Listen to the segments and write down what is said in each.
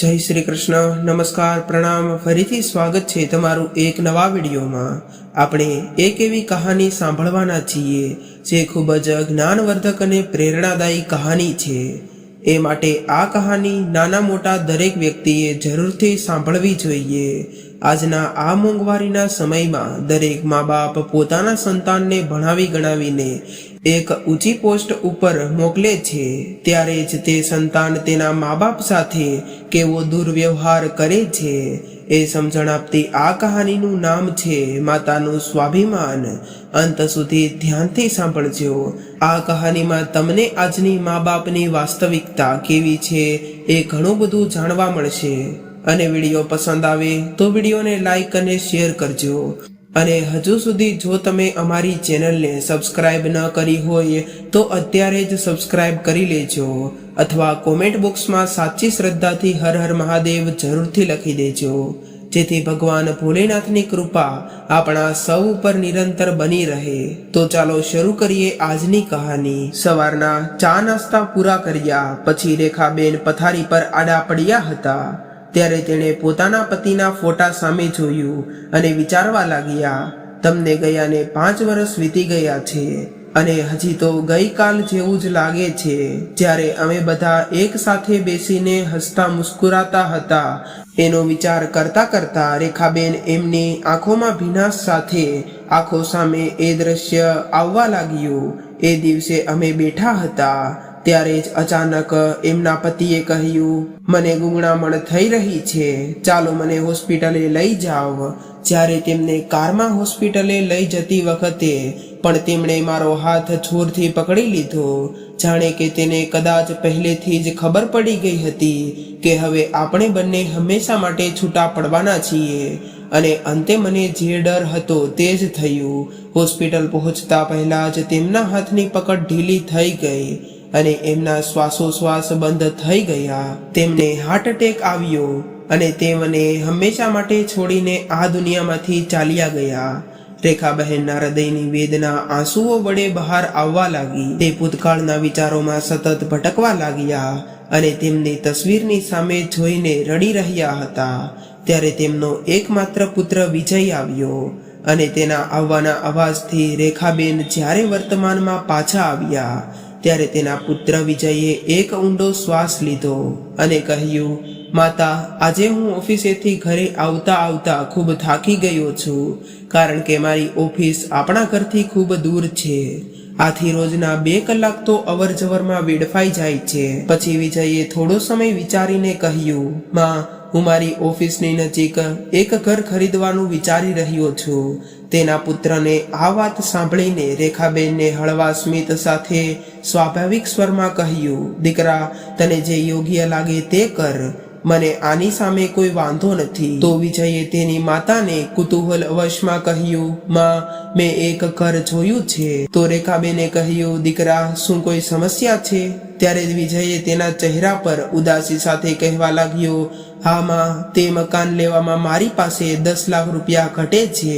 જય શ્રી કૃષ્ણ, નમસ્કાર, પ્રણામ. ફરીથી સ્વાગત છે તમારું એક નવા વિડીયોમાં. આપણે એક એવી કહાની સાંભળવાના છીએ જે ખૂબ જ જ્ઞાનવર્ધક અને પ્રેરણાદાયી કહાની છે. એ માટે આ કહાની નાના મોટા દરેક વ્યક્તિએ જરૂરથી સાંભળવી જોઈએ. આજના આ મોંઘવારીના સમયમાં દરેક મા બાપ પોતાના સંતાનને ભણાવી ગણાવીને એક ઊંચી પોસ્ટ ઉપર મોકલે છે, ત્યારે જ તે સંતાન તેના મા બાપ સાથે કેવો દુર્વ્યવહાર કરે છે એ સમજણ આપતી આ કહાનીનું નામ છે માતાનું સ્વાભિમાન. અંત સુધી ધ્યાનથી સાંભળજો. આ કહાનીમાં તમને આજની મા બાપની વાસ્તવિકતા કેવી છે એ ઘણું બધું જાણવા મળશે. અને વિડીયો પસંદ આવે તો વિડીયોને લાઈક અને શેર કરજો. અને હજુ સુધી જો તમે અમારી ચેનલને સબસ્ક્રાઇબ ન કરી હોય તો અત્યારે જ સબસ્ક્રાઇબ કરી લેજો, અથવા કોમેન્ટ બોક્સમાં સાચી શ્રદ્ધાથી હર હર મહાદેવ જરૂરથી લખી દેજો, જેથી ભગવાન ભોલેનાથની કૃપા આપણા સૌ ઉપર નિરંતર બની રહે. તો ચાલો શરૂ કરીએ આજની કહાની. સવારના ચા નાસ્તા પૂરા કર્યા પછી રેખાબેન પથારી પર આડા પડ્યા હતા. ત્યારે તેણે પોતાના પતિના ફોટા સામે જોયું અને વિચારવા લાગ્યા, તમને ગયાને 5 વર્ષ વીતી ગયા છે અને હજી તો ગઈકાલ જેવું જ લાગે છે જ્યારે અમે બધા એક સાથે બેસીને હસતા મુસ્કુરાતા હતા. એનો વિચાર કરતા કરતા રેખાબેન એમની આંખોમાં ભીનાશ સાથે આંખો સામે એ દ્રશ્ય આવવા લાગ્યું. એ દિવસે અમે બેઠા હતા ત્યારે જ અચાનક એમના પતિએ કહ્યું, મને ગૂંગણામણ થઈ રહી છે, ચાલો મને હોસ્પિટલે લઈ જાઓ. જ્યારે તેમને કારમાં હોસ્પિટલે લઈ જતી વખતે પણ તેમણે મારો હાથ જોરથી પકડી લીધો, જાણે કે તેને કદાચ પહેલેથી જ ખબર પડી ગઈ હતી કે હવે આપણે બંને હંમેશા માટે છૂટા પડવાના છીએ. અને અંતે મને જે ડર હતો તે જ થયું. હોસ્પિટલ પહોંચતા પહેલા જ તેમના હાથની પકડ ઢીલી થઈ ગઈ અને એમના શ્વાસોશ્વાસ બંધ થઈ ગયા. તેમને હાર્ટ એટેક આવ્યો અને તે મને હંમેશા માટે છોડીને આ દુનિયામાંથી ચાલ્યા ગયા. રેખાબહેનના હૃદયની વેદના આંસુઓ વડે બહાર આવવા લાગી. તે ભૂતકાળના વિચારોમાં સતત ભટકવા લાગ્યા અને તેમની તસવીરની સામે જોઈને રડી રહ્યા હતા. ત્યારે તેમનો એકમાત્ર પુત્ર વિજય આવ્યો અને તેના આવવાના અવાજથી રેખાબેન જ્યારે વર્તમાનમાં પાછા આવ્યા ત્યારે તેના પુત્ર વિજયે એક ઊંડો શ્વાસ લીધો અને કહ્યું, માતા, આજે હું ઓફિસેથી ઘરે આવતા આવતા ખૂબ થાકી ગયો છું, કારણ કે મારી ઓફિસ આપણા ઘરથી ખૂબ દૂર છે. આથી રોજના 2 કલાક તો અવર જવરમાં વેડફાઈ જાય છે. પછી વિજયે થોડો સમય વિચારીને કહ્યું, માં, હું મારી ઓફિસની નજીક એક ઘર ખરીદવાનું વિચારી રહ્યો છું. તેના પુત્રને આ વાત સાંભળીને રેખાબેનને હળવા સ્મિત સાથે સ્વાભાવિક સ્વરમાં કહ્યું, દીકરા, તને જે યોગ્ય લાગે તે કર, મને આની સામે કોઈ વાંધો નથી. તો વિજયે તેની માતાને કુતૂહલ વશમાં કહ્યું, માં, મેં એક ઘર જોયું છે. તો રેખાબેને કહ્યું, દીકરા, શું કોઈ સમસ્યા છે? ત્યારે વિજયે તેના ચહેરા પર ઉદાસી સાથે કહેવા લાગ્યો, હા માં, તે મકાન લેવામાં મારી પાસે 10 લાખ રૂપિયા ઘટે છે.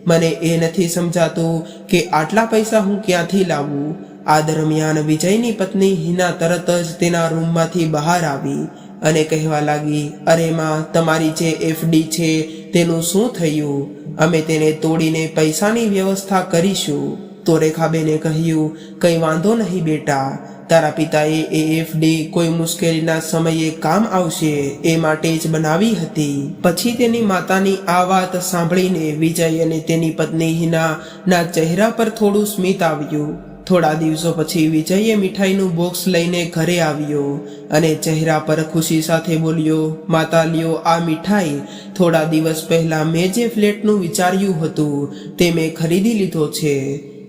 મને એ નથી સમજાતું કે આટલા પૈસા હું ક્યાંથી લાવું. આ દરમિયાન વિજયની પત્ની હિના તરત જ તેના રૂમમાંથી બહાર આવી અને કહેવા લાગી, અરે માં, તમારી જે એફડી છે તેનું શું થયું? અમે તેને તોડીને પૈસાની વ્યવસ્થા કરીશું. તો રેખાબેને કહ્યું, કંઈ વાંધો નહીં બેટા, તારા પિતાએ એ એફડી કોઈ મુશ્કેલીના સમયે કામ આવશે એ માટે જ બનાવી હતી. પછી તેની માતાની આ વાત સાંભળીને વિજય અને તેની પત્ની હિના ના ચહેરા પર થોડું સ્મિત આવ્યું. થોડા દિવસો પછી વિજયે મીઠાઈનું બોક્સ લઈને ઘરે આવ્યો અને ચહેરા પર ખુશી સાથે બોલ્યો, માતા, લ્યો આ મીઠાઈ. થોડા દિવસ પહેલા મેં જે ફ્લેટનું વિચાર્યું હતું તે મેં ખરીદી લીધો છે.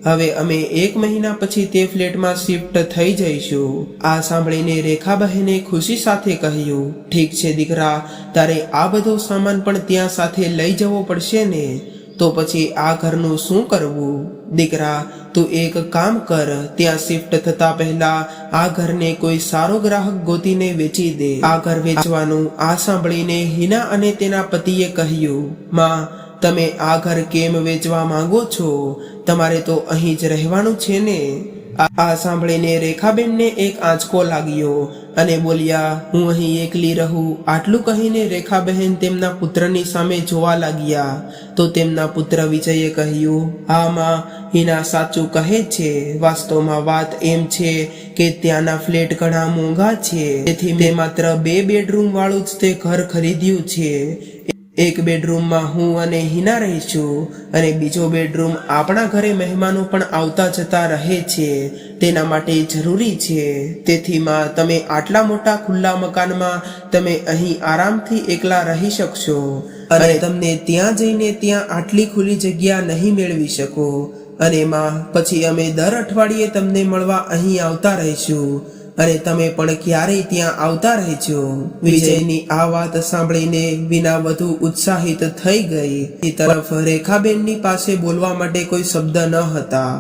હવે અમે 1 મહિના પછી તે ફ્લેટમાં શિફ્ટ થઈ જઈશું. આ સાંભળીને રેખાબહેને ખુશી સાથે કહ્યું, ઠીક છે દીકરા, તારે આ બધો સામાન પણ ત્યાં સાથે લઈ જવો પડશે ને? તો પછી આ ઘરનું શું કરવું? દીકરા, તું એક કામ કર, ત્યાં શિફ્ટ થતા પહેલા આ ઘરને કોઈ સારો ગ્રાહક ગોતીને વેચી દે. આ ઘર વેચવાનું આ સાંભળીને હિના અને તેના પતિએ કહ્યું, માં, તમે આ ઘર કેમ વેચવા માંગો છો? તમારે તો અહીં જ રહેવાનું છે ને? આ સાંભળીને રેખાબેનને એક આંચકો લાગ્યો અને બોલ્યા, હું અહીં એકલી રહું? આટલું કહીને રેખાબહેન તેમના પુત્રની સામે જોવા લાગ્યા તો તેમના પુત્ર વિજયે કહ્યું, હા માં, હિના સાચું કહે છે. વાસ્તવમાં વાત એમ છે કે ત્યાંના ફ્લેટ ઘણા મોંઘા છે, તેથી મેં માત્ર 2 બેડરૂમ વાળું જ તે ઘર ખરીદ્યું છે. એક બેડરૂમમાં હું અને હિના રહીશું અને બીજો બેડરૂમ આપણા ઘરે મહેમાનો પણ આવતા જતા રહે છે, તેના માટે જરૂરી છે. તેથી માં, તમે આટલા મોટા ખુલ્લા મકાનમાં તમે અહીં આરામથી એકલા રહી શકશો અને તમને ત્યાં જઈને ત્યાં આટલી ખુલ્લી જગ્યા નહીં મેળવી શકો. અને માં, પછી અમે દર અઠવાડિયે તમને મળવા અહીં આવતા રહીશું અને તમે પણ ક્યારેય ત્યાં આવતા રહેજો. વિજયની આ વાત સાંભળીને વિના વધુ ઉત્સાહિત થઈ ગઈ. એ તરફ રેખાબેનની પાસે બોલવા માટે કોઈ શબ્દ ન હતા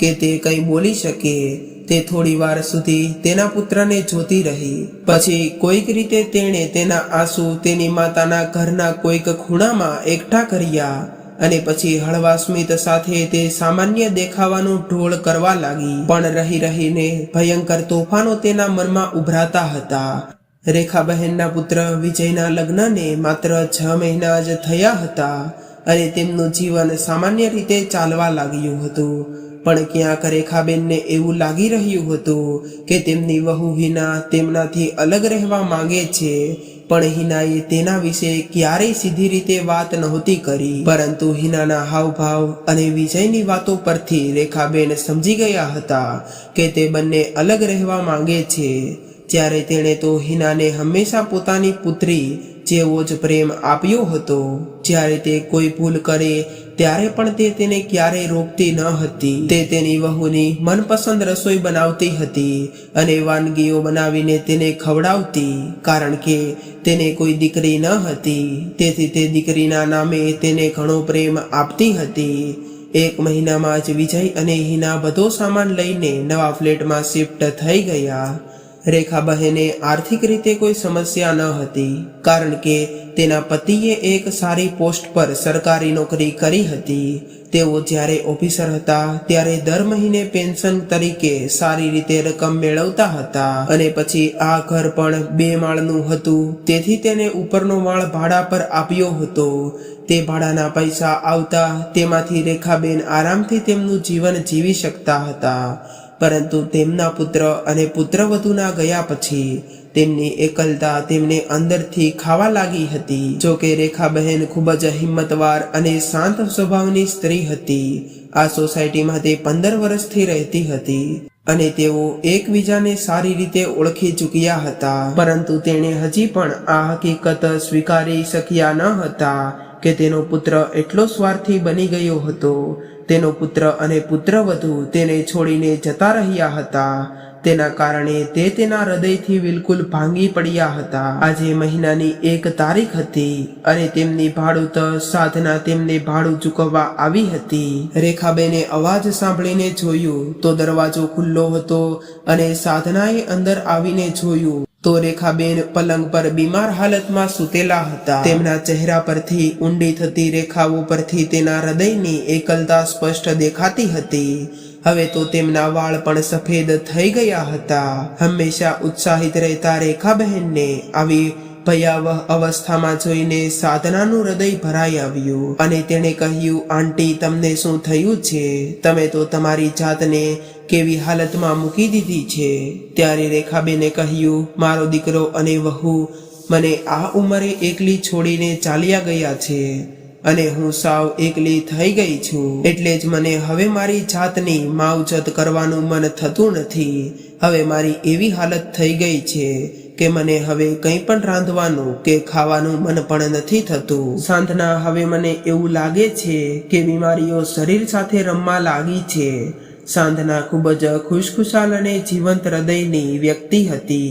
કે તે કંઈ બોલી શકે. તે થોડી વાર સુધી તેના પુત્રને જોતી રહી. પછી કોઈક રીતે તેણે તેના આંસુ તેની માતાના ઘરના કોઈક ખૂણામાં એકઠા કર્યા અને પછી હળવા સ્મિત સાથે તે સામાન્ય દેખાવાનું ઢોળ કરવા લાગી. પણ રહી રહીને ભયંકર તોફાનો તેના મનમાં ઉભરાતા હતા. રેખાબહેનના પુત્ર વિજયના લગ્નને માત્ર 6 મહિના જ થયા હતા અને તેમનું જીવન સામાન્ય રીતે ચાલવા લાગ્યું હતું. પણ ક્યાંક રેખાબેનને એવું લાગી રહ્યું હતું કે તેમની વહુ હિના તેમનાથી અલગ રહેવા માંગે છે. પણ હિનાએ તેના વિશે ક્યારેય સીધી રીતે વાત નહોતી કરી, પરંતુ હિનાના હાવભાવ અને વિજયની વાતો પરથી રેખાબેન સમજી ગયા હતા કે તે બંને અલગ રહેવા માંગે છે. જ્યારે તેણે તો હિનાને હંમેશા પોતાની પુત્રી જેવો જ પ્રેમ આપ્યો હતો. જ્યારે તે કોઈ ભૂલ કરે ત્યારે પણ તે તેને ક્યારેય રોકતી ન હતી. તે તેની વહુની મનપસંદ રસોઈ બનાવતી હતી અને વાનગીઓ બનાવીને તેને ખવડાવતી, કારણ કે તેને કોઈ દીકરી ન હતી. તેથી તે દીકરીના નામે તેને ઘણો પ્રેમ આપતી હતી. 1 મહિનામાં જ વિજય અને હિના બધો સામાન લઈને નવા ફ્લેટમાં શિફ્ટ થઈ ગયા. રેખાબહેને આર્થિક રીતે કોઈ સમસ્યા ન હતી, કારણ કે તેના પતિએ એક સારી પોસ્ટ પર સરકારી નોકરી કરી હતી. તેઓ જ્યારે ઓફિસર હતા ત્યારે દર મહિને પેન્શન તરીકે સારી રીતે રકમ મેળવતા હતા. અને પછી આ ઘર પણ 2 માળનું હતું, તેથી તેને ઉપરનો માળ ભાડા પર આપ્યો હતો. તે ભાડાના પૈસા આવતા તેમાંથી રેખાબેન આરામથી તેમનું જીવન જીવી શકતા હતા. પરંતુ તેમના પુત્ર અને પુત્રવધૂના ગયા પછી તેમની એકલતા તેમને અંદરથી ખાવા લાગી હતી. જો કે રેખાબહેન ખૂબ જ હિંમતવાર અને શાંત સ્વભાવની સ્ત્રી હતી. આ સોસાયટીમાં તે 15 વર્ષથી રહેતી હતી અને તેઓ એકબીજાને સારી રીતે ઓળખી ચૂક્યા હતા. પરંતુ તેણે હજી પણ આ હકીકત સ્વીકારી શક્યા ન હતા કે તેનો પુત્ર એટલો સ્વાર્થી બની ગયો હતો. તેનો પુત્ર અને પુત્રવધુ તેને છોડીને જતા રહ્યા હતા. તેના કારણે તે તેના હૃદયથી બિલકુલ ભાંગી પડ્યા હતા. આજે મહિનાની 1 તારીખ હતી અને તેમની ભાડૂત સાધના તેમને ભાડું ચૂકવવા આવી હતી. રેખાબેને અવાજ સાંભળીને જોયું તો દરવાજો ખુલ્લો હતો અને સાધનાએ અંદર આવીને જોયું તો રેખાબેન પલંગ પર બીમાર હાલતમાં સૂતેલા હતા. તેમના ચહેરા પરથી ઊંડી થતી રેખાઓ પરથી તેના હૃદયની એકલતા સ્પષ્ટ દેખાતી હતી. હવે તો તેમના વાળ પણ સફેદ થઈ ગયા હતા. હંમેશા ઉત્સાહિત રહેતા રેખાબહેનને આવી ભયાવહ અવસ્થામાં જોઈને સાધનાનું હૃદય ભરાઈ આવ્યું અને તેણે કહ્યું, આંટી, તમને શું થયું છે? તમે તો તમારી જાતને કેવી હાલતમાં મૂકી દીધી છે? ત્યારે રેખાબેને કહ્યું, મારો દીકરો અને વહુ મને આ ઉંમરે એકલી છોડીને ચાલ્યા ગયા છે અને હું સાવ એકલી થઈ ગઈ છું. એટલે જ મને હવે મારી જાતની માવજત કરવાનું મન થતું નથી. હવે મારી એવી હાલત થઈ ગઈ છે કે મને હવે કંઈ પણ રાંધવાનું કે ખાવાનું મન પણ નથી થતું. સાંધના, હવે મને એવું લાગે છે કે બીમારીઓ શરીર સાથે રમવા લાગી છે. સાંધના ખૂબ જ ખુશખુશાલ અને જીવંત હૃદયની વ્યક્તિ હતી.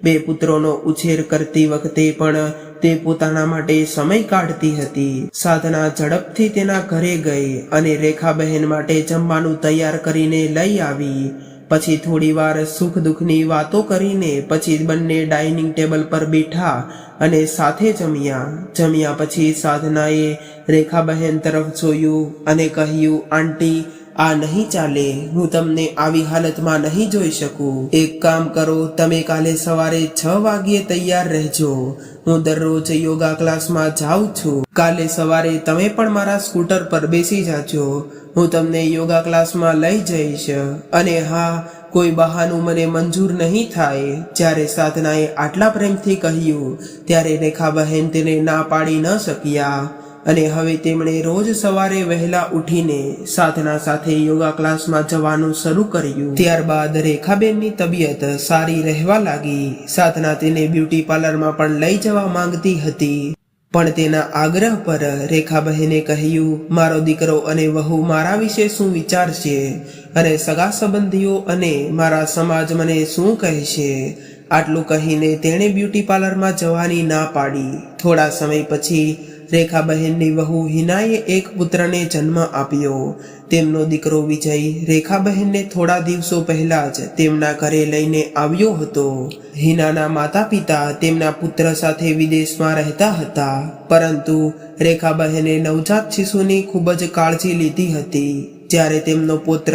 2 પુત્રોનો ઉછેર કરતી વખતે પણ તે પોતાના માટે સમય કાઢતી હતી. સાધના ઝડપથી તેના ઘરે ગઈ અને રેખાબહેન માટે જમવાનું તૈયાર કરીને લઈ આવી. પછી થોડી વાર સુખ દુઃખની વાતો કરીને પછી બંને ડાઇનિંગ ટેબલ પર બેઠા અને સાથે જમ્યા. જમ્યા પછી સાધનાએ રેખાબહેન તરફ જોયું અને કહ્યું, આંટી, આ નહીં ચાલે, હું તમને આવી હાલતમાં નહીં જોઈ શકું. એક કામ કરો, તમે કાલે સવારે 6 વાગ્યે તૈયાર રહેજો. હું દરરોજ યોગા ક્લાસમાં જાઉં છું. કાલે સવારે તમે પણ મારા સ્કૂટર પર બેસી જાજો. હું તમને યોગા ક્લાસમાં લઈ જઈશ. અને હા, કોઈ બહાનું મને મંજૂર નહીં થાય. જ્યારે સાધનાએ આટલા પ્રેમથી કહ્યું ત્યારે રેખાબહેન તેને ના પાડી ન શક્યા અને હવે તેમણે રોજ સવારે વહેલા ઉઠીને સાધના સાથે યોગા ક્લાસમાં જવાનું શરૂ કર્યું. ત્યારબાદ રેખાબેનની તબિયત સારી રહેવા લાગી. સાધના તેને બ્યુટી પાર્લરમાં પણ લઈ જવા માંગતી હતી, પણ તેના આગ્રહ પર રેખાબહેને કહ્યું, મારો દીકરો અને વહુ મારા વિશે શું વિચારશે અને સગા સંબંધીઓ અને મારા સમાજ મને શું કહેશે. આટલું કહીને તેણે બ્યુટી પાર્લરમાં જવાની ના પાડી. થોડા સમય પછી રેખાબહેનની વહુ હિનાએ એક પુત્રને જન્મ આપ્યો. તેમનો દીકરો વિજય રેખાબહેનને થોડા દિવસો પહેલા જ તેમના ઘરે લઈને આવ્યો હતો. હિનાના માતા પિતા તેમના પુત્ર સાથે વિદેશમાં રહેતા હતા, પરંતુ રેખાબહેને નવજાત શિશુની ખૂબ જ કાળજી લીધી હતી. જ્યારે તેમનો પુત્ર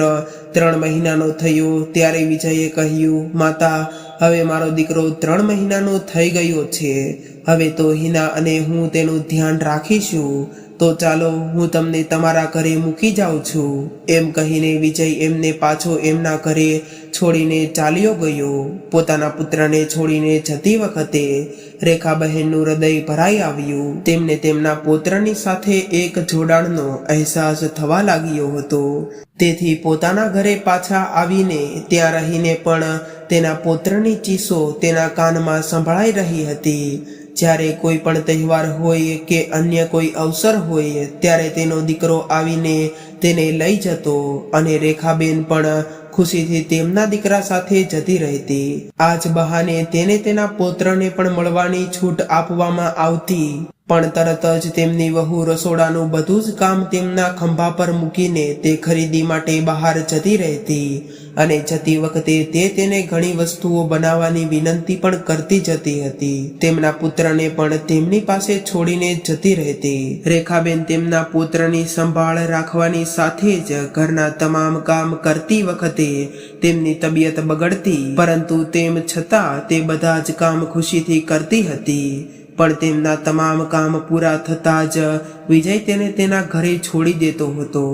3 મહિનાનો થયો ત્યારે વિજયે કહ્યું, માતા, હવે મારો દીકરો 3 મહિનાનો થઈ ગયો છે. હવે તો હિના અને હું તેનું ધ્યાન રાખીશું. તો ચાલો, હું તમને તમારા ઘરે મૂકી જાઉં છું. એમ કહીને વિજય એમને પાછો એમના ઘરે છોડીને ચાલ્યો ગયો. પોતાના પુત્રને છોડીને જતી વખતે રેખાબહેનનું હૃદય ભરાઈ આવ્યું. તેમને તેમના પુત્રની સાથે એક જોડાણનો અહેસાસ થવા લાગ્યો હતો. તેથી પોતાના ઘરે પાછા આવીને ત્યાં રહીને પણ તેના પુત્રની ચીસો તેના કાનમાં સંભળાઈ રહી હતી. જ્યારે કોઈ પણ તહેવાર હોય કે અન્ય કોઈ અવસર હોય ત્યારે તેનો દીકરો આવીને તેને લઈ જતો અને રેખાબેન પણ ખુશીથી તેમના દીકરા સાથે જતી રહેતી. આ જ બહાને તેને તેના પુત્રને પણ મળવાની છૂટ આપવામાં આવતી, પણ તરત જ તેમની વહુ રસોડાનું બધું જ કામ તેમના ખંભા પર મૂકીને તે ખરીદી માટે બહાર જતી રહેતી અને જતી વખતે તે તેને ઘણી વસ્તુઓ બનાવવાની વિનંતી પણ કરતી જતી હતી. તેમના પુત્રને પણ તેમની પાસે છોડીને જતી રહેતી. રેખાબેન તેમના પુત્રની સંભાળ રાખવાની સાથે જ ઘરના તમામ કામ કરતી વખતે તેમની તબિયત બગડતી, પરંતુ તેમ છતાં તે બધા જ કામ ખુશીથી કરતી હતી. પણ તેમના તમામ કામ પૂરા થતાં જ વિજય તેને તેના ઘરે છોડી દેતો હતો.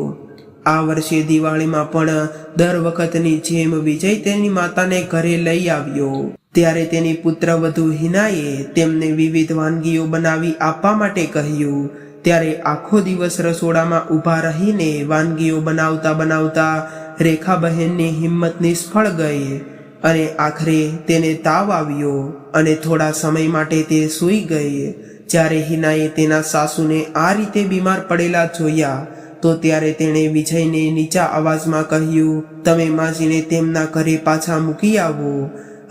આ વર્ષે દિવાળીમાં પણ દર વખતની જેમ વિજય તેની માતાને ઘરે લઈ આવ્યો. ત્યારે તેની પુત્રવધુ હિનાએ તેમને વિવિધ વાનગીઓ બનાવી આપવા માટે કહ્યું. ત્યારે આખો દિવસ રસોડામાં ઊભા રહીને વાનગીઓ બનાવતા બનાવતા રેખાબહેનની હિંમત નિષ્ફળ ગઈ અને આખરે તેને તાવ આવ્યો અને થોડા સમય માટે તે સૂઈ ગઈ. જ્યારે હિનાએ તેના સાસુને આ રીતે બીમાર પડેલા જોયા તો ત્યારે તેણે વિજયને નીચા અવાજમાં કહ્યું, તમે માજીને તેમના ઘરે પાછા મૂકી આવો.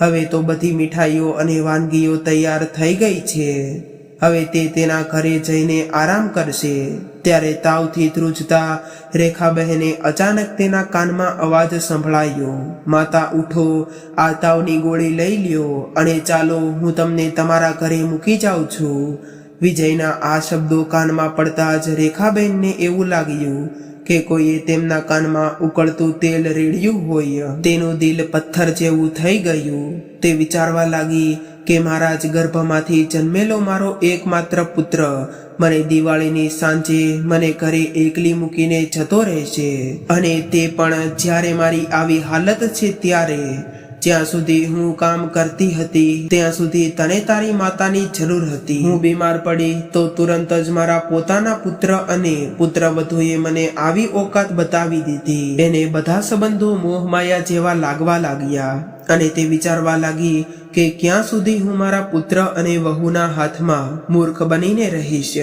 હવે તો બધી મીઠાઈઓ અને વાનગીઓ તૈયાર થઈ ગઈ છે. હવે તે તેના ઘરે જઈને આરામ કરશે. ત્યારે તાવથી ધ્રુજતા રેખાબહેને અચાનક તેના કાનમાં અવાજ સંભળાયો, માતા ઉઠો, આ તાવની ગોળી લઈ લ્યો અને ચાલો, હું તમને તમારા ઘરે મૂકી જાઉં છું. વિજયના આ શબ્દો કાનમાં પડતા જ રેખાબહેનને એવું લાગ્યું કે કોઈએ તેમના કાનમાં ઉકળતું તેલ રેડ્યું હોય. તેનું દિલ પથ્થર જેવું થઈ ગયું. તે વિચારવા લાગી કે મારા જ ગર્ભમાંથી જન્મેલો મારો એકમાત્ર પુત્ર મને દિવાળીની સાંજે મને ઘરે એકલી મૂકીને જતો રહેશે, અને તે પણ જ્યારે મારી આવી હાલત છે ત્યારે. જ્યાં સુધી હું કામ કરતી હતી ત્યાં સુધી તને તારી માતાની જરૂર હતી. હું બીમાર પડી તો તુરંત જ મારા પોતાના પુત્ર અને પુત્રવધુએ મને આવી ઓકાત બતાવી દીધી. એને બધા સંબંધો મોહમાયા જેવા લાગવા લાગ્યા અને તે વિચારવા લાગી કે ક્યાં સુધી હું મારા પુત્ર અને વહુના હાથમાં મૂર્ખ બનીને રહીશ.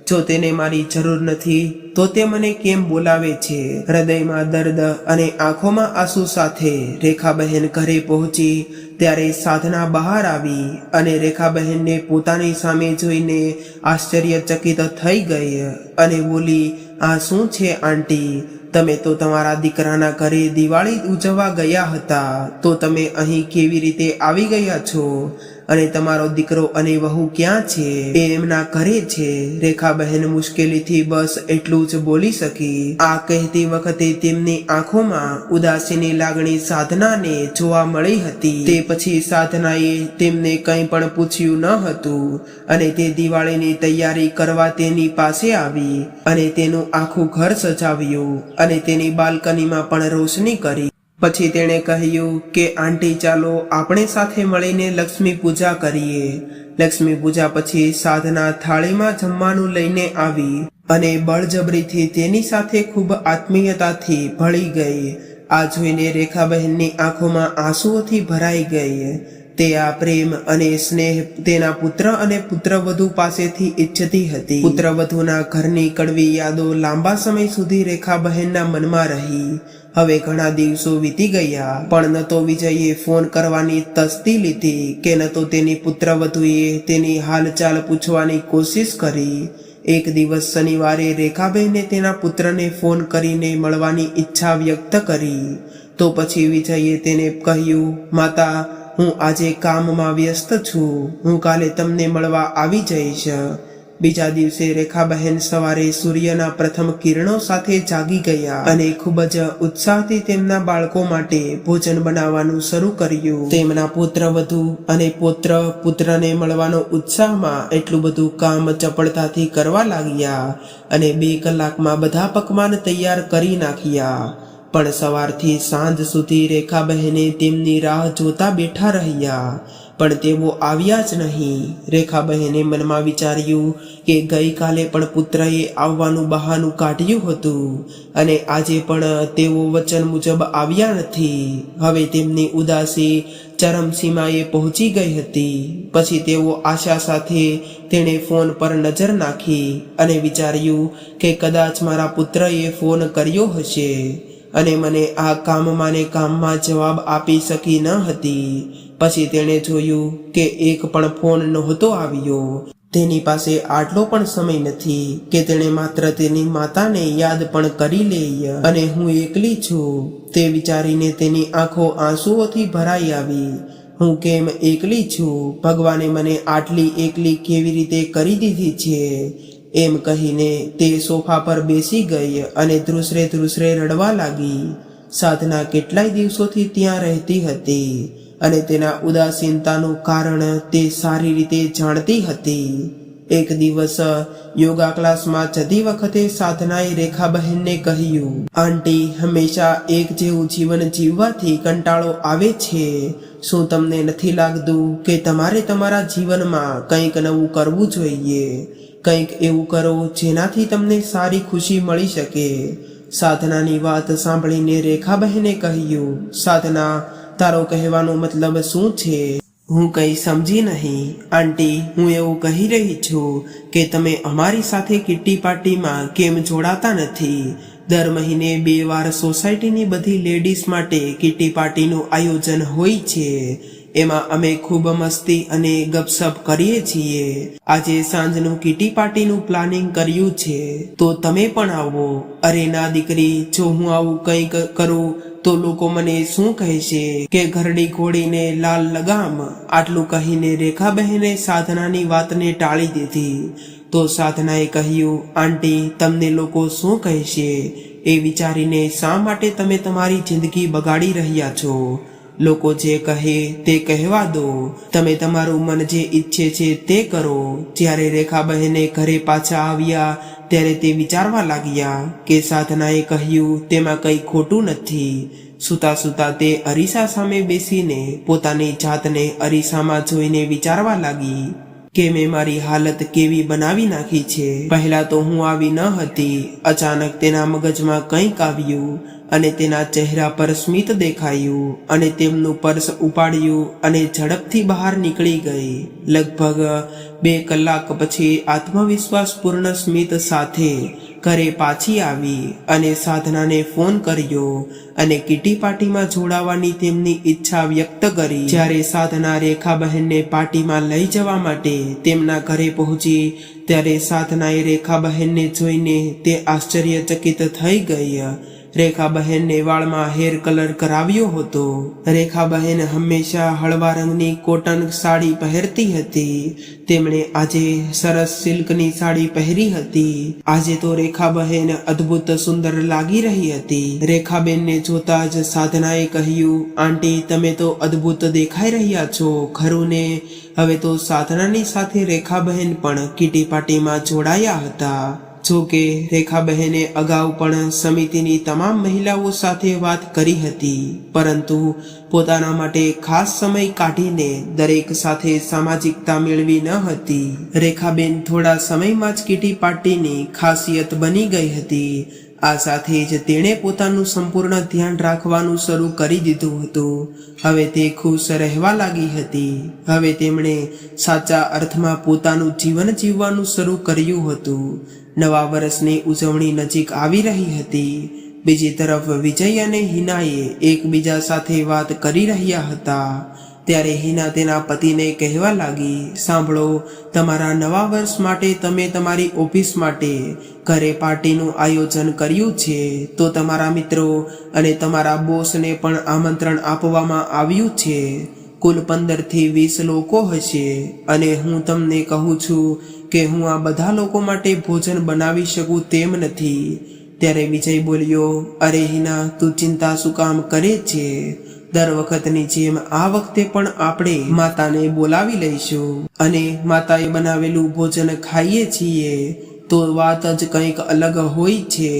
જો તેને મારી જરૂર નથી તો તે મને કેમ બોલાવે છે. હૃદયમાં દર્દ અને આંખોમાં આંસુ સાથે રેખાબહેન ઘરે પહોંચી ત્યારે સાધના બહાર આવી અને રેખાબહેનને પોતાની સામે જોઈને આશ્ચર્યચકિત થઈ ગઈ અને બોલી, આ શું છે આંટી? તમે તો તમારા દીકરાના ઘરે દિવાળી ઉજવવા ગયા હતા, તો તમે અહીં કેવી રીતે આવી ગયા છો? અને તમારો દીકરો અને વહુ ક્યાં છે? એ એમના ઘરે છે. રેખાબહેન મુશ્કેલીથી બસ એટલું જ બોલી શકી. આ કહેતી વખતે તેમની આંખોમાં ઉદાસીની લાગણી સાધનાને જોવા મળી હતી. તે પછી સાધનાએ તેમને કંઈ પણ પૂછ્યું ન હતું અને તે દિવાળીની તૈયારી કરવા તેની પાસે આવી અને તેનું આખું ઘર સજાવ્યું અને તેની બાલ્કનીમાં પણ રોશની કરી. પછી તેણે કહ્યું કે આંટી, ચાલો આપણે સાથે મળીને લક્ષ્મી પૂજા કરીએ. લક્ષ્મી પૂજા પછી સાધના થાળીમાં જમવાનું લઈને આવી અને બળજબરીથી તેની સાથે ખૂબ આત્મીયતાથી ભળી ગઈ. આ જોઈને રેખાબહેનની આંખોમાં આંસુઓથી ભરાઈ ગઈ. તે આ પ્રેમ અને સ્નેહ તેના પુત્ર અને પુત્રવધુ પાસેથી ઈચ્છતી હતી. પુત્રવધુના ઘરની કડવી યાદો લાંબા સમય સુધી રેખાબહેનના મનમાં રહી. હવે ઘણા દિવસો વીતી ગયા, પણ ન તો વિજયે ફોન કરવાની તસ્દી લીધી કે ન તો તેની પુત્રવધુએ તેની હાલચાલ પૂછવાની કોશિશ કરી. એક દિવસ શનિવારે રેખાબહેને તેના પુત્રને ફોન કરીને મળવાની ઈચ્છા વ્યક્ત કરી. તો પછી વિજયે તેને કહ્યું, માતા, હું આજે કામમાં વ્યસ્ત છું. હું કાલે તમને મળવા આવી જઈશ. બીજા દિવસે રેખાબહેન સવારે સૂર્યના પ્રથમ કિરણો સાથે જાગી ગયા અને ખૂબ જ ઉત્સાહથી તેમના બાળકો માટે ભોજન બનાવવાનું શરૂ કર્યું. તેમના પુત્રવધુ અને પુત્રને મળવાનો ઉત્સાહમાં એટલું બધું કામ ચપળતાથી કરવા લાગ્યા અને 2 કલાકમાં બધા પકવાન તૈયાર કરી નાખ્યા. પણ સવારથી સાંજ સુધી રેખાબહેને તેમની રાહ જોતા બેઠા રહ્યા, પણ તેઓ આવ્યા જ નહીં. રેખાબહેને મનમાં વિચાર્યું કે ગઈકાલે પણ પુત્રએ આવવાનું બહાનું કાઢ્યું હતું અને આજે પણ તેઓ વચન મુજબ આવ્યા નથી. હવે તેમની ઉદાસી ચરમસીમાએ પહોંચી ગઈ હતી. પછી તેઓ આશા સાથે તેણે ફોન પર નજર નાખી અને વિચાર્યું કે કદાચ મારા પુત્રએ ફોન કર્યો હશે અને મને આ કામમાં ને કામમાં જવાબ આપી શકી ન હતી. પછી તેણે જોયું કે એક પણ ફોન નહોતો આવ્યો. તેની પાસે આટલો પણ સમય નથી કે તેણે માત્ર તેની માતાને યાદ પણ કરી લે અને હું એકલી છું તે વિચારીને તેની આંખો આંસુઓથી ભરાઈ આવી. હું કેમ એકલી છું? ભગવાને મને આટલી એકલી કેવી રીતે કરી દીધી છે? એમ કહીને તે સોફા પર બેસી ગઈ અને ધ્રુસરે રડવા લાગી. સાધના કેટલાય દિવસોથી ત્યાં રહેતી હતી અને તેના ઉદાસીનતાનું કારણ તે સારી રીતે જાણતી હતી. એક દિવસ યોગા ક્લાસમાં જતી વખતે સાધનાએ રેખાબહેનને કહ્યું, આંટી, હંમેશા એક જેવું જીવન જીવવાથી કંટાળો આવે છે. શું તમને નથી લાગતું કે તમારે તમારા જીવનમાં કંઈક નવું કરવું જોઈએ? કંઈક એવું કરો જેનાથી તમને સારી ખુશી મળી શકે. સાધનાની વાત સાંભળીને રેખાબહેને કહ્યું, સાધના, તારો કહેવાનો મતલબ શું છે? હું કંઈ સમજી નહીં. આંટી, હું એવું કહી રહી છું કે તમે અમારી સાથે કિટ્ટી પાર્ટીમાં કેમ જોડાતા નથી? દર મહિને 2 વાર સોસાયટીની બધી લેડીઝ માટે કિટ્ટી પાર્ટીનું આયોજન હોય છે. એમાં અમે ખૂબ મસ્તી અને ગપસપ કરીએ છીએ. આજે સાંજનું કિટી પાર્ટીનું પ્લાનિંગ કર્યું છે, તો તમે પણ આવો. અરે ના દીકરી, જો હું આવું કંઈક કરું તો લોકો મને શું કહેશે કે ઘરડી ઘોડીને લાલ લગામ? આટલું કહીને રેખાબહેને સાધનાની વાતને ટાળી દીધી. તો સાધનાએ કહ્યું, આંટી, તમને લોકો શું કહેશે એ વિચારીને શા માટે તમે તમારી જિંદગી બગાડી રહ્યા છો? લોકો જે કહે તે કહેવા દો. તમે તમારું મન જે ઈચ્છે છે તે કરો. જ્યારે રેખાબહેને ઘરે પાછા આવ્યા ત્યારે તે વિચારવા લાગ્યા કે સાધનાએ કહ્યું તેમાં કંઈ ખોટું નથી. સૂતા સૂતા તે અરીસા સામે બેસીને પોતાની જાતને અરીસામાં જોઈને વિચારવા લાગી કે મેં મારી હાલત કેવી બનાવી નાખી છે. પહેલા તો હું આવી ન હતી. અચાનક તેના મગજમાં કંઈક આવ્યું અને તેના ચહેરા પર સ્મિત દેખાયું અને તેમનું પર્સ ઉપાડ્યું અને ઝડપથી બહાર નીકળી ગઈ. લગભગ 2 કલાક પછી આત્મવિશ્વાસપૂર્ણ સ્મિત સાથે ઘરે પાછી આવી અને સાધનાને ફોન કર્યો અને કિટી પાર્ટીમાં જોડાવાની તેમની ઈચ્છા વ્યક્ત કરી. જ્યારે સાધના રેખાબહેનને પાર્ટીમાં લઈ જવા માટે તેમના ઘરે પહોંચી ત્યારે સાધનાએ રેખાબહેનને જોઈને તે આશ્ચર્યચકિત થઈ ગઈ. રેખાબહેનને વાળમાં હેર કલર કરાવ્યો હતો. રેખાબહેન હંમેશા હળવા રંગની કોટન સાડી પહેરતી હતી. તેમણે આજે સરસ સિલ્કની સાડી પહેરી હતી. આજે તો રેખાબહેન અદ્ભુત સુંદર લાગી રહી હતી. રેખાબેનને જોતા જ સાધનાએ કહ્યું, આંટી તમે તો અદ્ભુત દેખાઈ રહ્યા છો, ખરું ને? હવે તો સાધનાની સાથે રેખાબહેન પણ કીટી પાર્ટીમાં જોડાયા હતા. જો કે રેખાબહેને અગાઉ પણ સમિતિની તમામ મહિલાઓ સાથે વાત કરી હતી, પરંતુ પોતાના માટે ખાસ સમય કાઢીને દરેક સાથે સામાજિકતા મેળવી ન હતી. રેખાબેન થોડા સમયમાં જ કીટી પાર્ટીની ખાસિયત બની ગઈ હતી. આ સાથે જ તેણે પોતાનું સંપૂર્ણ ધ્યાન રાખવાનું શરૂ કરી દીધું હતું. હવે તે ખુશ રહેવા લાગી હતી. હવે તેમણે સાચા અર્થમાં પોતાનું જીવન જીવવાનું શરૂ કર્યું હતું. નવા વર્ષની ઉજવણી નજીક આવી રહી હતી. બીજી તરફ વિજય અને હિનાએ એકબીજા સાથે વાત કરી રહ્યા હતા. ત્યારે હિના તેના પતિને કહેવા લાગી, સાંભળો, તમારા નવા વર્ષ માટે તમે તમારી ઓફિસ માટે ઘરે પાર્ટીનું આયોજન કર્યું છે, તો તમારા મિત્રો અને તમારા બોસને પણ આમંત્રણ આપવામાં આવ્યું છે. કુલ 15 થી 20 લોકો હશે અને હું તમને કહું છું કે હું આ બધા લોકો માટે ભોજન બનાવી શકું તેમ નથી. ત્યારે વિજય બોલ્યો, અરે હિના, તું ચિંતા શું કામ કરે છે? દર વખતની જેમ આ વખતે પણ આપણે માતાને બોલાવી લઈશું અને માતાએ બનાવેલું ભોજન ખાઈએ છીએ તો વાત જ કંઈક અલગ હોય છે.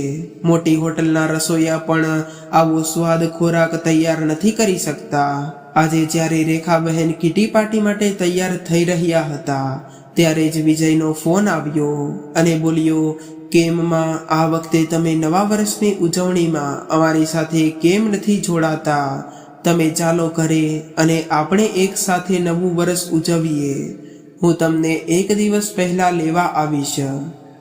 મોટી હોટલના રસોઈયા પણ આવો સ્વાદ ખોરાક તૈયાર નથી કરી શકતા. આજે જ્યારે રેખાબહેન કીટી પાર્ટી માટે તૈયાર થઈ રહ્યા હતા, ત્યારે જ વિજયનો ફોન આવ્યો અને બોલ્યો, કેમ માં, આ વખતે તમે નવા વર્ષની ઉજવણીમાં અમારી સાથે કેમ નથી જોડાતા? તમે ચાલો ઘરે અને આપણે એક સાથે નવું વર્ષ ઉજવીએ. હું તમને એક દિવસ પહેલા લેવા આવીશ.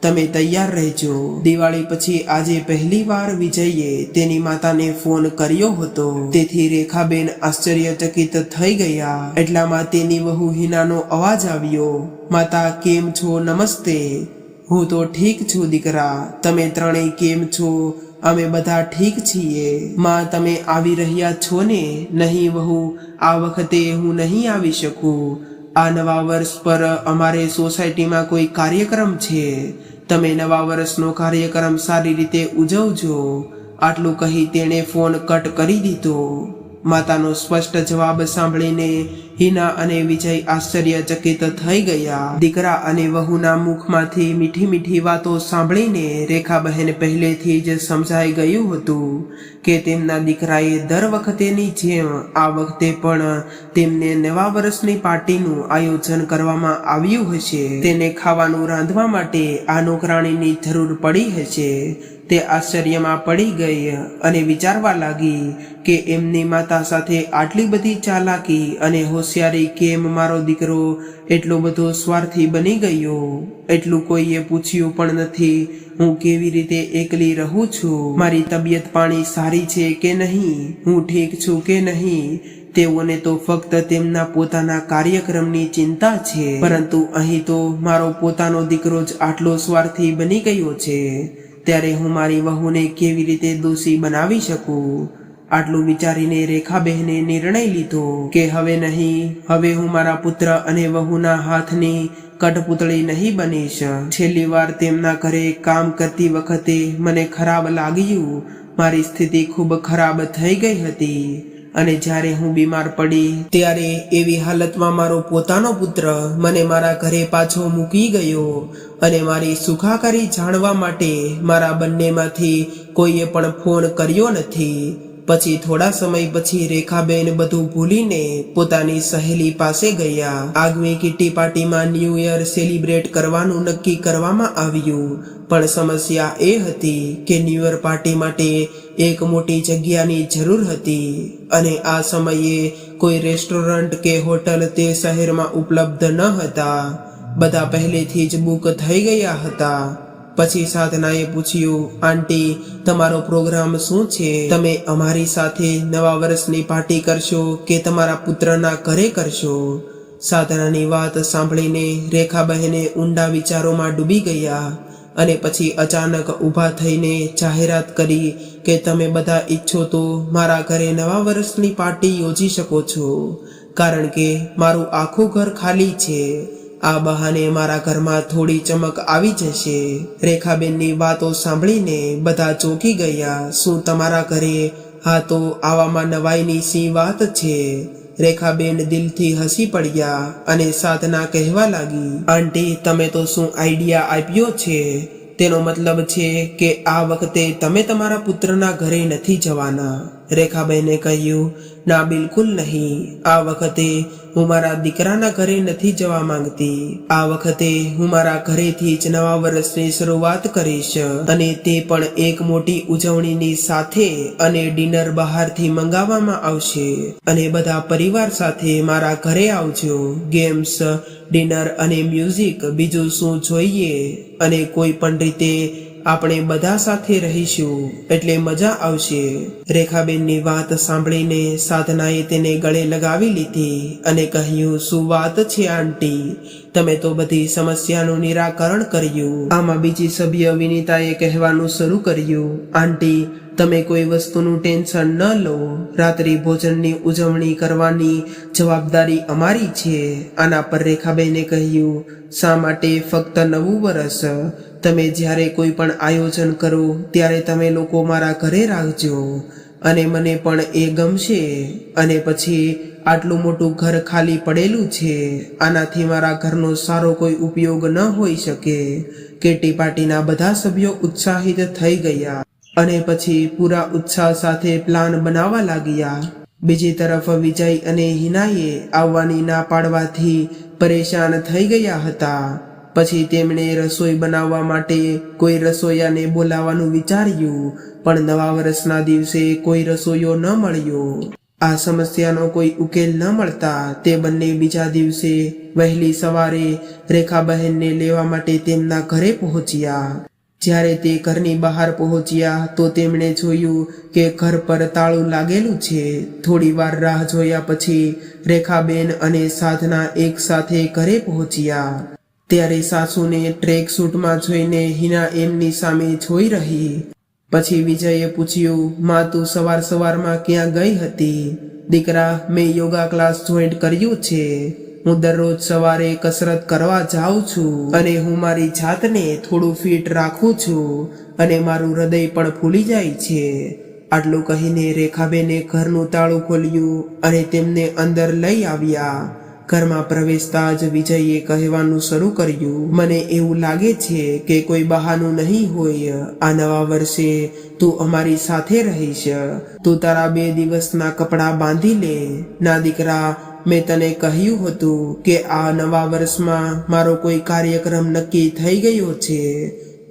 તમે તૈયાર રહેજો. દિવાળી પછી આજે પહેલી વાર વિજયે તેની માતાને ફોન કર્યો હતો. તેથી રેખાબેન આશ્ચર્યચકિત થઈ ગયા. એટલામાં તેની વહુ હિનાનો અવાજ આવ્યો, માતા કેમ છો? નમસ્તે. હું તો ઠીક છું દીકરા, તમે ત્રણેય કેમ છો? અમે બધા ઠીક છીએ. માં, તમે આવી રહ્યા છો ને? નહીં વહુ, આ વખતે હું નહીં આવી શકું. આ નવા વર્ષ પર અમારે સોસાયટીમાં કોઈ કાર્યક્રમ છે. તમે નવા વર્ષનો કાર્યક્રમ સારી રીતે ઉજવજો. આટલું કહી તેણે ફોન કટ કરી દીધો. માતાનો સ્પષ્ટ જવાબ સાંભળીને હિના અને વિજય આશ્ચર્યચકિત થઈ ગયા. દીકરા અને વહુના મુખમાંથી મીઠી મીઠી વાતો સાંભળીને રેખાબહેન પહેલેથી જ સમજાઈ ગયું હતું કે તેમના દીકરાએ દર વખતેની જેમ આ વખતે પણ તેમને નવા વર્ષની પાર્ટીનું આયોજન કરવામાં આવ્યું હશે. તેને ખાવાનું રાંધવા માટે આ નોકરાણીની જરૂર પડી હશે. તે આશ્ચર્યમાં પડી ગઈ અને વિચારવા લાગી કે એમની માતા સાથે આટલી બધી ચાલાકી અને હોશિયારી કેમ મારો દીકરો એટલો બધો સ્વાર્થી બની ગયો? એટલું કોઈએ પૂછ્યું પણ નથી. હું કેવી રીતે એકલી રહું છું? મારી તબિયત પાણી સારી છે કે નહીં? હું ઠીક છું કે નહીં? તેઓને તો ફક્ત તેમના પોતાના કાર્યક્રમની ચિંતા છે, પરંતુ અહીં તો મારો પોતાનો દીકરો જ આટલો સ્વાર્થી બની ગયો છે. ત્યારે હું મારી વહુને કેવી રીતે દોષી બનાવી શકું? આટલું વિચારીને રેખાબહેને નિર્ણય લીધો કે હવે નહીં, હવે હું મારા પુત્ર અને વહુના હાથની કઠપૂતળી નહીં બનીશ. છેલ્લી વાર તેમના ઘરે કામ કરતી વખતે મને ખરાબ લાગ્યું. મારી સ્થિતિ ખૂબ ખરાબ થઈ ગઈ હતી અને જ્યારે હું બીમાર પડી ત્યારે એવી હાલતમાં મારો પોતાનો પુત્ર મને મારા ઘરે પાછો મૂકી ગયો અને મારી સુખાકારી જાણવા માટે મારા બંનેમાંથી કોઈએ પણ ફોન કર્યો નથી. પછી થોડા સમય પછી રેખાબેન બધું ભૂલીને પોતાની સહેલી પાસે ગયા. આગમી કીટી પાર્ટીમાં ન્યૂ યર સેલિબ્રેટ કરવાનું નક્કી કરવામાં આવ્યું, પણ સમસ્યા એ હતી કે ન્યૂ યર પાર્ટી માટે એક મોટી જગ્યાની જરૂર હતી અને આ સમયે કોઈ રેસ્ટોરન્ટ કે હોટલ તે શહેરમાં ઉપલબ્ધ ન હતા. બધા પહેલેથી જ બુક થઈ ગયા હતા. પછી સાધનાએ પૂછ્યું, આંટી, તમારો પ્રોગ્રામ શું છે? તમે અમારી સાથે નવા વર્ષની પાર્ટી કરશો કે તમારા પુત્રના ઘરે કરશો? સાધનાની વાત સાંભળીને રેખાબહેને ઊંડા વિચારોમાં ડૂબી ગયા અને પછી અચાનક ઊભા થઈને જાહેરાત કરી કે તમે બધા ઈચ્છો તો મારા ઘરે નવા વર્ષની પાર્ટી યોજી શકો છો, કારણ કે મારું આખું ઘર ખાલી છે. આ બહાને મારા ઘરમાં થોડી ચમક આવી જશે. રેખાબેનની વાતો સાંભળીને બધા ચોંકી ગયા. શું તમારા ઘરે? હા, તો આવામાં નવાઈની શી વાત છે? રેખાબેન દિલથી હસી પડ્યા અને સાધના કહેવા લાગી, આંટી, તમે તો શું આઈડિયા આપ્યો છે? તેનો મતલબ છે કે આ વખતે તમે તમારા પુત્રના ઘરે નથી જવાના. રેખાબેને કહ્યું, ના, બિલકુલ નહીં. આ વખતે હું મારા દીકરાના ઘરે નથી જવા માંગતી. આ વખતે હું મારા ઘરેથી જ નવા વર્ષની શરૂઆત કરીશ, અને તે પણ એક મોટી ઉજવણીની સાથે. અને ડિનર બહારથી મંગાવવામાં આવશે અને બધા પરિવાર સાથે મારા ઘરે આવજો. ગેમ્સ, ડિનર અને મ્યુઝિક, બીજું શું જોઈએ? અને કોઈ પણ રીતે આપણે બધા સાથે રહીશું એટલે મજા આવશે. રેખાબેનની વાત સાંભળીને સાધનાએ તેને ગળે લગાવી લીધી અને કહ્યું, શું વાત છે આંટી, તમે તો બધી સમસ્યાનું નિરાકરણ કર્યું. આમાં બીજી સભ્ય વિનીતાએ કહેવાનું શરૂ કર્યું, આંટી, તમે કોઈ વસ્તુનું ટેન્શન ન લો. રાત્રિ ભોજનની ઉજવણી કરવાની જવાબદારી અમારી છે. આના પર રેખાબેને કહ્યું, શા માટે ફક્ત નવું વર્ષ? તમે જ્યારે કોઈ પણ આયોજન કરો ત્યારે તમે લોકો મારા ઘરે રાખજો, અને મને પણ એ ગમશે. અને પછી આટલું મોટું ઘર ખાલી પડેલું છે, આનાથી મારા ઘરનો સારો કોઈ ઉપયોગ ન હોઈ શકે. કિટી પાર્ટીના બધા સભ્યો ઉત્સાહિત થઈ ગયા અને પછી પૂરા ઉત્સાહ સાથે પ્લાન બનાવવા લાગ્યા. બીજી તરફ વિજય અને હિનાએ આવવાની ના પાડવાથી પરેશાન થઈ ગયા હતા. પછી તેમણે રસોઈ બનાવવા માટે કોઈ રસોઈયાને બોલાવવાનું વિચાર્યું, પણ નવા વર્ષના દિવસે કોઈ રસોઈયો ન મળ્યો. આ સમસ્યાનો કોઈ ઉકેલ ન મળતા તે બંને બીજા દિવસે વહેલી સવારે રેખાબહેનને લેવા માટે તેમના ઘરે પહોંચ્યા. જ્યારે તે ઘરની બહાર પહોંચ્યા તો તેમણે જોયું કે ઘર પર તાળું લાગેલું છે. થોડી વાર રાહ જોયા પછી રેખાબેન અને સાધના એક સાથે ઘરે પહોંચ્યા. ત્યારે સાસુને ટ્રેક સૂટમાં જોઈને હિના એમની સામે જોઈ રહી. પછી વિજયે પૂછ્યું, માં, તું સવાર સવારમાં ક્યાં ગઈ હતી? દીકરા, મેં યોગા ક્લાસ જોઈન્ટ કર્યું છે. હું દરરોજ સવારે કસરત કરવા જાઉં છું અને હું મારી જાતને થોડું ફિટ રાખું છું, અને મારું હૃદય પણ ફૂલી જાય છે. આટલું કહીને રેખાબેને ઘરનું તાળું ખોલ્યું અને તેમને અંદર લઈ આવ્યા. ઘરમાં પ્રવેશતા જ વિજયે કહેવાનું શરૂ કર્યું, મને એવું લાગે છે કે કોઈ બહાનું નહીં હોય. આ નવા વર્ષે તું અમારી સાથે રહીશ. તું તારા 2 દિવસના કપડાં બાંધી લે. ના દીકરા, મેં તને કહ્યું હતું કે આ નવા વર્ષમાં મારો કોઈ કાર્યક્રમ નક્કી થઈ ગયો છે.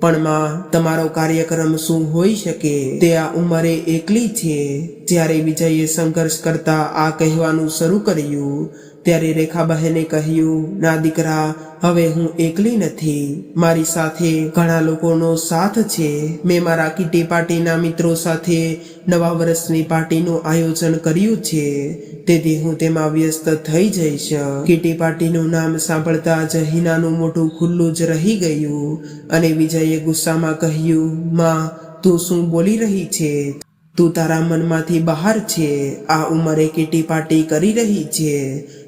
પણ માં, તમારો કાર્યક્રમ શું હોઈ શકે? તે આ ઉંમરે એકલી છે. જ્યારે વિજયે સંઘર્ષ કરતા આ કહેવાનું શરૂ કર્યું ત્યારે રેખાબહેને કહ્યું, ના દીકરા, હવે હું એકલી નથી. મારી સાથે ઘણા લોકોનો સાથ છે. મેં મારા કિટી પાર્ટીના મિત્રો સાથે નવા વર્ષની પાર્ટીનું આયોજન કર્યું છે, તેથી હું તેમાં વ્યસ્ત થઈ જઈશ. કિટી પાર્ટીનું નામ સાંભળતા જ હિનાનું મોઢું ખુલ્લું જ રહી ગયું અને વિજયે ગુસ્સામાં કહ્યું, માં, તું શું બોલી રહી છે? તું તારા મનમાંથી બહાર છે. આ ઉંમરે કિટી પાર્ટી કરી રહી છે,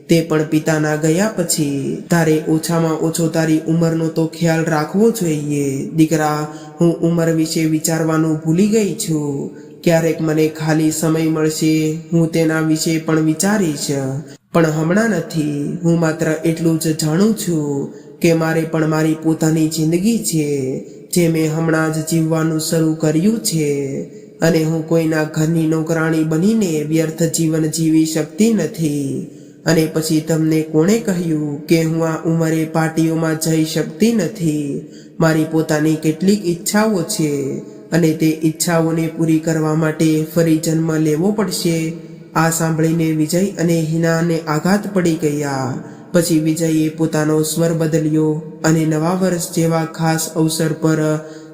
તે પણ પિતાના ગયા પછી. તારે ઓછામાં ઓછો તારી ઉંમરનો તો ખ્યાલ રાખવો જોઈએ. દીકરા, હું ઉંમર વિશે વિચારવાનું ભૂલી ગઈ છું. ક્યારેક મને ખાલી સમય મળશે, હું તેના વિશે પણ વિચારીશ, પણ હમણાં નથી. હું માત્ર એટલું જ જાણું છું કે મારે પણ મારી પોતાની જિંદગી છે, જે મેં હમણાં જ જીવવાનું શરૂ કર્યું છે, અને હું કોઈના ઘરની નોકરાણી બનીને વ્યર્થ જીવન જીવી શકતી નથી. અને પછી તમને કોણે કહ્યું કે હું આ ઉંમરે પાર્ટીઓમાં જઈ શકતી નથી? મારી પોતાની કેટલીક ઈચ્છાઓ છે, અને તે ઈચ્છાઓને પૂરી કરવા માટે ફરી જન્મ લેવો પડશે. આ સાંભળીને વિજય અને હિનાને આઘાત પડી ગયા. પછી વિજયે પોતાનો સ્વર બદલ્યો અને નવા વર્ષ જેવા ખાસ અવસર પર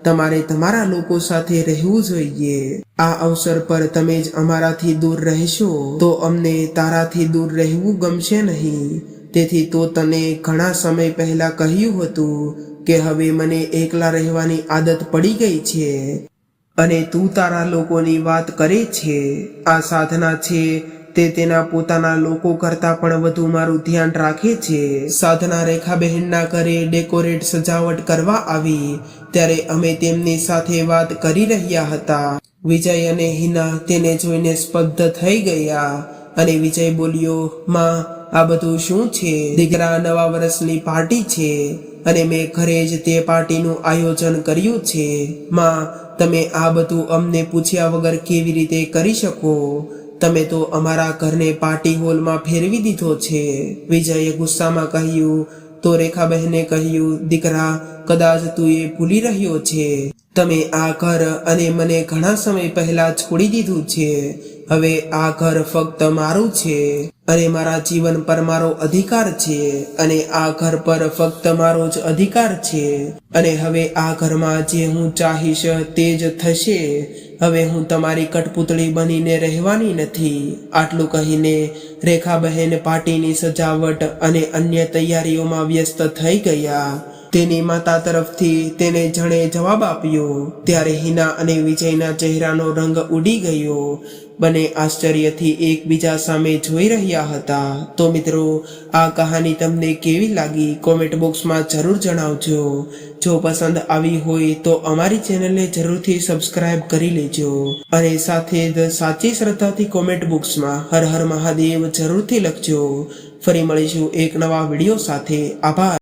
તમારે તમારા લોકો સાથે રહેવું જોઈએ. આ અવસર પર તમે જ અમારાથી દૂર રહેશો તો અમને તારાથી દૂર રહેવું ગમશે નહીં. તેથી તો તને ઘણા સમય પહેલા કહ્યું હતું કે હવે મને એકલા રહેવાની આદત પડી ગઈ છે અને તું તારા લોકોની વાત કરે છે. આ સાધના છે તે તેના પોતાના લોકો કરતા પણ વધુ મારું ધ્યાન રાખે છે. સાધના રેખાબહેનના ઘરે ડેકોરેટ સજાવટ કરવા આવી ત્યારે અમે તેમની સાથે વાત કરી રહ્યા હતા. વિજય અને હિના તેને જોઈને સ્તબ્ધ થઈ ગયા અને વિજય બોલ્યો, માં, આ બધું શું છે? દીકરા, નવા વર્ષની પાર્ટી છે અને મેં ઘરે જ તે પાર્ટીનું આયોજન કર્યું છે. માં, તમે આ બધું અમને પૂછ્યા વગર કેવી રીતે કરી શકો? તમે તો અમારા ઘરને પાર્ટી હોલમાં ફેરવી દીધો છે. વિજયે ગુસ્સામાં કહ્યું. તો રેખાબહેને કહ્યું, દીકરા, કદાચ તું એ ભૂલી રહ્યો છે. તમે આ ઘર અને મને ઘણા સમય પહેલા છોડી દીધું છે. હવે આ ઘર ફક્ત મારું છે અને મારા જીવન પર મારો અધિકાર છે અને આ ઘર પર ફક્ત મારો જ અધિકાર છે અને હવે આ ઘરમાં જે હું ચાહીશ તે જ થશે. હવે હું તમારી કઠપૂતળી બનીને રહેવાની નથી. આટલું કહીને રેખાબહેન પાર્ટીની સજાવટ અને અન્ય તૈયારીઓમાં વ્યસ્ત થઈ ગયા. તેની માતા તરફથી તેને જણે જવાબ આપ્યો ત્યારે હિના અને વિજયના ચહેરાનો રંગ ઉડી ગયો. બંને આશ્ચર્યથી એકબીજા સામે જોઈ રહ્યા હતા. તો મિત્રો, આ કહાની તમને કેવી લાગી કોમેન્ટ બોક્સમાં જરૂર જણાવજો. જો પસંદ આવી હોય તો અમારી ચેનલને જરૂરથી સબસ્ક્રાઇબ કરી લેજો અને સાથે જ સાચી શ્રદ્ધાથી કોમેન્ટ બોક્સમાં હર હર મહાદેવ જરૂરથી લખજો. ફરી મળીશું એક નવા વિડીયો સાથે. આભાર.